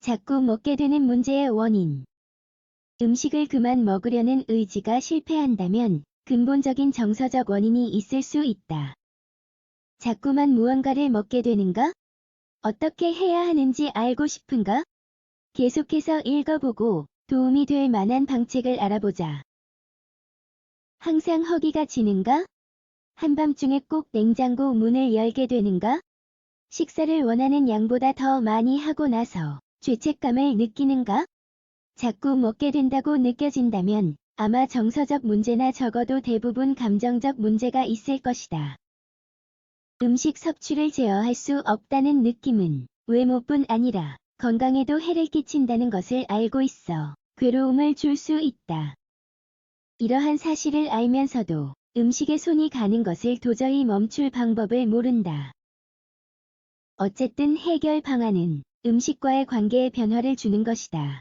자꾸 먹게 되는 문제의 원인. 음식을 그만 먹으려는 의지가 실패한다면 근본적인 정서적 원인이 있을 수 있다. 자꾸만 무언가를 먹게 되는가? 어떻게 해야 하는지 알고 싶은가? 계속해서 읽어보고 도움이 될 만한 방책을 알아보자. 항상 허기가 지는가? 한밤중에 꼭 냉장고 문을 열게 되는가? 식사를 원하는 양보다 더 많이 하고 나서 죄책감을 느끼는가? 자꾸 먹게 된다고 느껴진다면 아마 정서적 문제나 적어도 대부분 감정적 문제가 있을 것이다. 음식 섭취를 제어할 수 없다는 느낌은 외모뿐 아니라 건강에도 해를 끼친다는 것을 알고 있어 괴로움을 줄 수 있다. 이러한 사실을 알면서도 음식에 손이 가는 것을 도저히 멈출 방법을 모른다. 어쨌든 해결 방안은 음식과의 관계에 변화를 주는 것이다.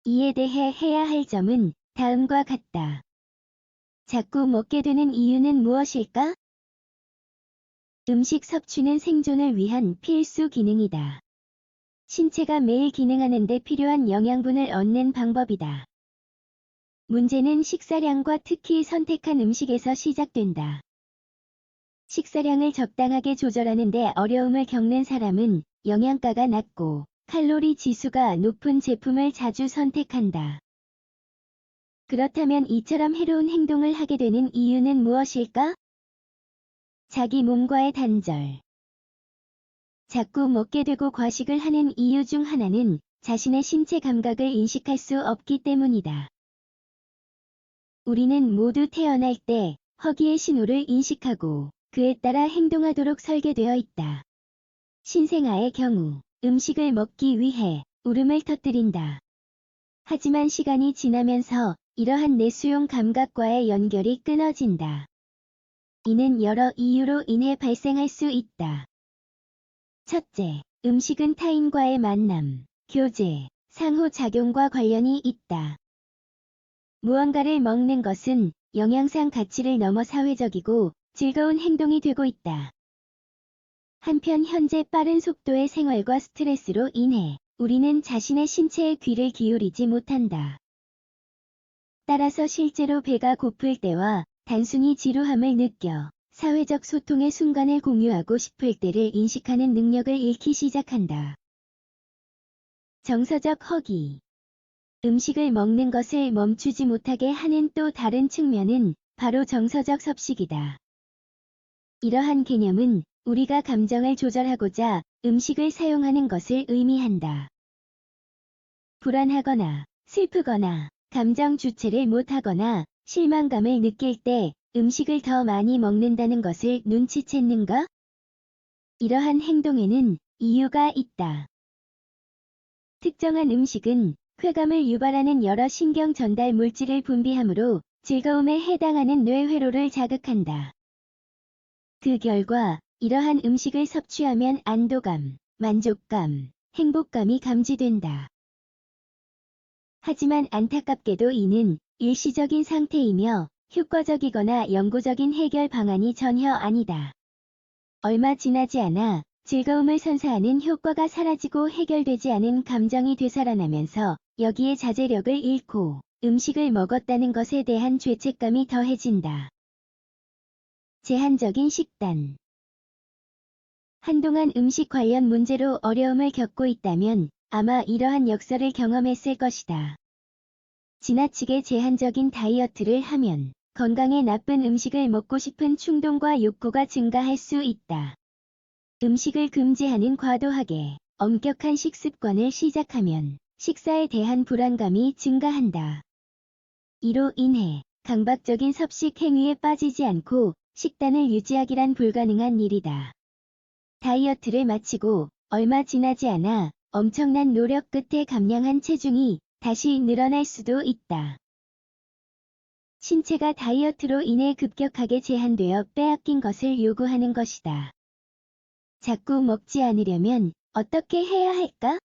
이에 대해 해야 할 점은 다음과 같다. 자꾸 먹게 되는 이유는 무엇일까? 음식 섭취는 생존을 위한 필수 기능이다. 신체가 매일 기능하는데 필요한 영양분을 얻는 방법이다. 문제는 식사량과 특히 선택한 음식에서 시작된다. 식사량을 적당하게 조절하는 데 어려움을 겪는 사람은 영양가가 낮고 칼로리 지수가 높은 제품을 자주 선택한다. 그렇다면 이처럼 해로운 행동을 하게 되는 이유는 무엇일까? 자기 몸과의 단절. 자꾸 먹게 되고 과식을 하는 이유 중 하나는 자신의 신체 감각을 인식할 수 없기 때문이다. 우리는 모두 태어날 때 허기의 신호를 인식하고 그에 따라 행동하도록 설계되어 있다. 신생아의 경우 음식을 먹기 위해 울음을 터뜨린다. 하지만 시간이 지나면서 이러한 내수용 감각과의 연결이 끊어진다. 이는 여러 이유로 인해 발생할 수 있다. 첫째, 음식은 타인과의 만남, 교제, 상호작용과 관련이 있다. 무언가를 먹는 것은 영양상 가치를 넘어 사회적이고 즐거운 행동이 되고 있다. 한편 현재 빠른 속도의 생활과 스트레스로 인해 우리는 자신의 신체에 귀를 기울이지 못한다. 따라서 실제로 배가 고플 때와 단순히 지루함을 느껴 사회적 소통의 순간을 공유하고 싶을 때를 인식하는 능력을 잃기 시작한다. 정서적 허기. 음식을 먹는 것을 멈추지 못하게 하는 또 다른 측면은 바로 정서적 섭식이다. 이러한 개념은 우리가 감정을 조절하고자 음식을 사용하는 것을 의미한다. 불안하거나 슬프거나 감정 주체를 못하거나 실망감을 느낄 때 음식을 더 많이 먹는다는 것을 눈치챘는가? 이러한 행동에는 이유가 있다. 특정한 음식은 쾌감을 유발하는 여러 신경 전달 물질을 분비하므로 즐거움에 해당하는 뇌회로를 자극한다. 그 결과 이러한 음식을 섭취하면 안도감, 만족감, 행복감이 감지된다. 하지만 안타깝게도 이는 일시적인 상태이며 효과적이거나 영구적인 해결 방안이 전혀 아니다. 얼마 지나지 않아 즐거움을 선사하는 효과가 사라지고 해결되지 않은 감정이 되살아나면서 여기에 자제력을 잃고 음식을 먹었다는 것에 대한 죄책감이 더해진다. 제한적인 식단. 한동안 음식 관련 문제로 어려움을 겪고 있다면 아마 이러한 역설을 경험했을 것이다. 지나치게 제한적인 다이어트를 하면 건강에 나쁜 음식을 먹고 싶은 충동과 욕구가 증가할 수 있다. 음식을 금지하는 과도하게 엄격한 식습관을 시작하면 식사에 대한 불안감이 증가한다. 이로 인해 강박적인 섭식 행위에 빠지지 않고 식단을 유지하기란 불가능한 일이다. 다이어트를 마치고 얼마 지나지 않아 엄청난 노력 끝에 감량한 체중이 다시 늘어날 수도 있다. 신체가 다이어트로 인해 급격하게 제한되어 빼앗긴 것을 요구하는 것이다. 자꾸 먹지 않으려면 어떻게 해야 할까?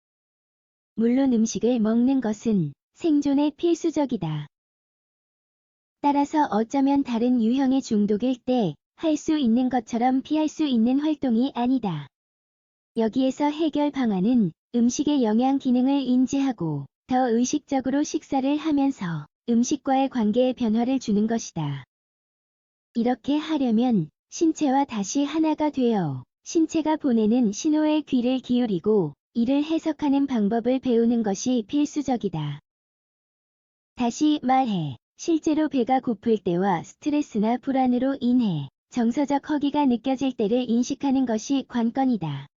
물론 음식을 먹는 것은 생존에 필수적이다. 따라서 어쩌면 다른 유형의 중독일 때 할 수 있는 것처럼 피할 수 있는 활동이 아니다. 여기에서 해결 방안은 음식의 영양 기능을 인지하고 더 의식적으로 식사를 하면서 음식과의 관계에 변화를 주는 것이다. 이렇게 하려면 신체와 다시 하나가 되어 신체가 보내는 신호에 귀를 기울이고 이를 해석하는 방법을 배우는 것이 필수적이다. 다시 말해, 실제로 배가 고플 때와 스트레스나 불안으로 인해 정서적 허기가 느껴질 때를 인식하는 것이 관건이다.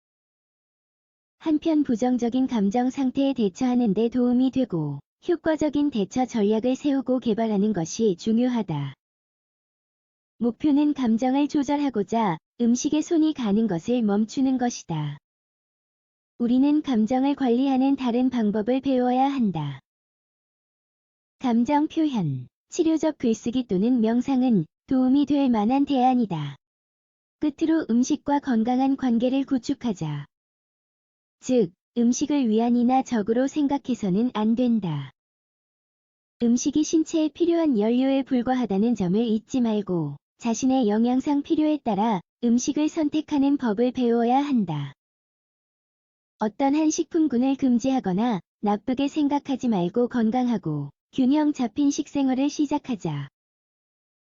한편 부정적인 감정 상태에 대처하는 데 도움이 되고 효과적인 대처 전략을 세우고 개발하는 것이 중요하다. 목표는 감정을 조절하고자 음식에 손이 가는 것을 멈추는 것이다. 우리는 감정을 관리하는 다른 방법을 배워야 한다. 감정 표현, 치료적 글쓰기 또는 명상은 도움이 될 만한 대안이다. 끝으로 음식과 건강한 관계를 구축하자. 즉, 음식을 위안이나 적으로 생각해서는 안 된다. 음식이 신체에 필요한 연료에 불과하다는 점을 잊지 말고 자신의 영양상 필요에 따라 음식을 선택하는 법을 배워야 한다. 어떤 한 식품군을 금지하거나 나쁘게 생각하지 말고 건강하고 균형 잡힌 식생활을 시작하자.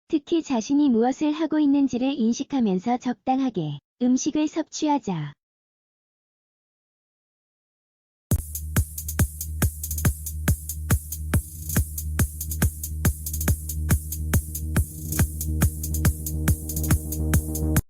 특히 자신이 무엇을 하고 있는지를 인식하면서 적당하게 음식을 섭취하자.